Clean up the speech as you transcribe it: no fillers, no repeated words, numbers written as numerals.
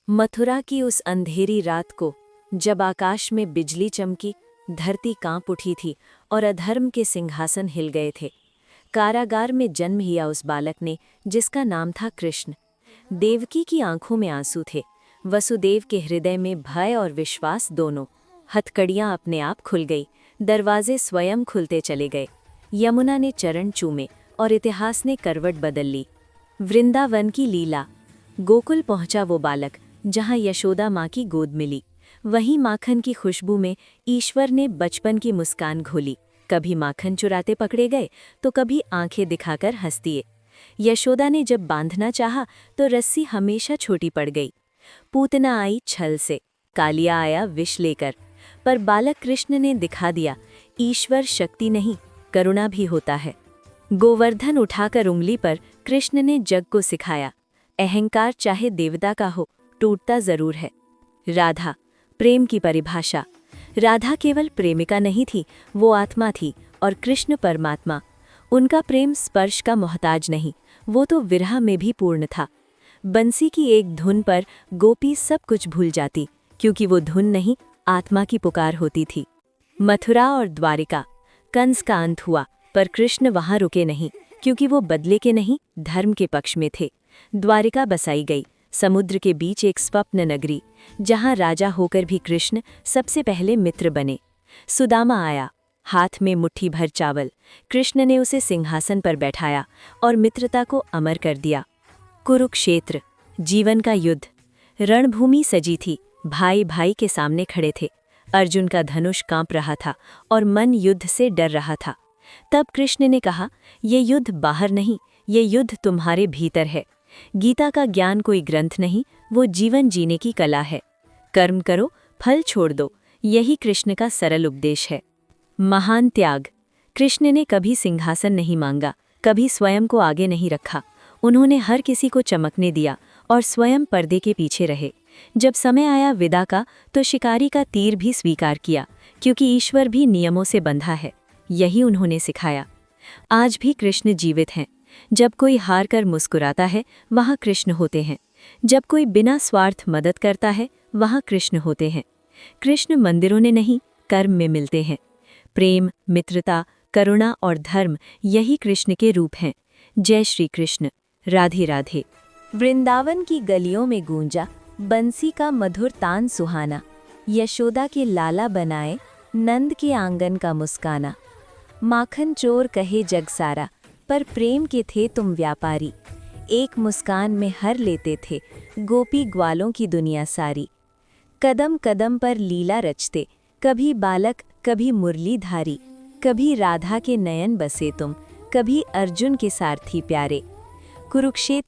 मथुरा की उस अंधेरी रात को, जब आकाश में बिजली चमकी, धरती कांप उठी थी और अधर्म के सिंहासन हिल गए थे, कारागार में जन्म लिया उस बालक ने, जिसका नाम था कृष्ण। देवकी की आंखों में आंसू थे, वसुदेव के हृदय में भय और विश्वास दोनों। हथकड़ियां अपने आप खुल गई, दरवाजे स्वयं खुलते चले गए। यमुना ने चरण चूमे और इतिहास ने करवट बदल ली। वृंदावन की लीला। गोकुल पहुंचा वो बालक, जहां यशोदा माँ की गोद मिली। वहीं माखन की खुशबू में ईश्वर ने बचपन की मुस्कान घोली। कभी माखन चुराते पकड़े गए तो कभी आंखें दिखाकर हंस दिए। यशोदा ने जब बांधना चाहा तो रस्सी हमेशा छोटी पड़ गई। पूतना आई छल से, कालिया आया विष लेकर, पर बालक कृष्ण ने दिखा दिया, ईश्वर शक्ति नहीं, करुणा भी होता है। गोवर्धन उठाकर उंगली पर कृष्ण ने जग को सिखाया, अहंकार चाहे देवता का हो, टूटता जरूर है। राधा, प्रेम की परिभाषा। राधा केवल प्रेमिका नहीं थी, वो आत्मा थी, और कृष्ण परमात्मा। उनका प्रेम स्पर्श का मोहताज नहीं, वो तो विरह में भी पूर्ण था। बंसी की एक धुन पर गोपी सब कुछ भूल जाती, क्योंकि वो धुन नहीं, आत्मा की पुकार होती थी। मथुरा और द्वारिका। कंस का अंत हुआ, पर कृष्ण वहां रुके नहीं, क्योंकि वो बदले के नहीं, धर्म के पक्ष में थे। द्वारिका बसाई गई, समुद्र के बीच एक स्वप्न नगरी, जहां राजा होकर भी कृष्ण सबसे पहले मित्र बने। सुदामा आया, हाथ में मुट्ठी भर चावल। कृष्ण ने उसे सिंहासन पर बैठाया और मित्रता को अमर कर दिया। कुरुक्षेत्र, जीवन का युद्ध। रणभूमि सजी थी, भाई भाई के सामने खड़े थे। अर्जुन का धनुष कांप रहा था और मन युद्ध से डर रहा था। तब कृष्ण ने कहा, ये युद्ध बाहर नहीं, ये युद्ध तुम्हारे भीतर है। गीता का ज्ञान कोई ग्रंथ नहीं, वो जीवन जीने की कला है। कर्म करो, फल छोड़ दो, यही कृष्ण का सरल उपदेश है। महान त्याग। कृष्ण ने कभी सिंहासन नहीं मांगा, कभी स्वयं को आगे नहीं रखा। उन्होंने हर किसी को चमकने दिया और स्वयं पर्दे के पीछे रहे। जब समय आया विदा का, तो शिकारी का तीर भी स्वीकार किया, क्योंकि ईश्वर भी नियमों से बंधा है। यही उन्होंने सिखाया। आज भी कृष्ण जीवित हैं। जब कोई हार कर मुस्कुराता है, वहाँ कृष्ण होते हैं। जब कोई बिना स्वार्थ मदद करता है, वहाँ कृष्ण होते हैं। कृष्ण मंदिरों ने नहीं, कर्म में मिलते हैं। प्रेम, मित्रता, करुणा और धर्म, यही कृष्ण के रूप हैं। जय श्री कृष्ण। राधे राधे। वृंदावन की गलियों में गूंजा बंसी का मधुर तान सुहाना। यशोदा के लाला बनाए नंद के आंगन का मुस्काना। माखन चोर कहे जग सारा, पर प्रेम के थे तुम व्यापारी। एक मुस्कान में हर लेते थे गोपी ग्वालों की दुनिया सारी। कदम कदम पर लीला रचते, कभी बालक कभी मुरलीधारी। कभी राधा के नयन बसे तुम, कभी अर्जुन के सारथी प्यारे। कुरुक्षेत्र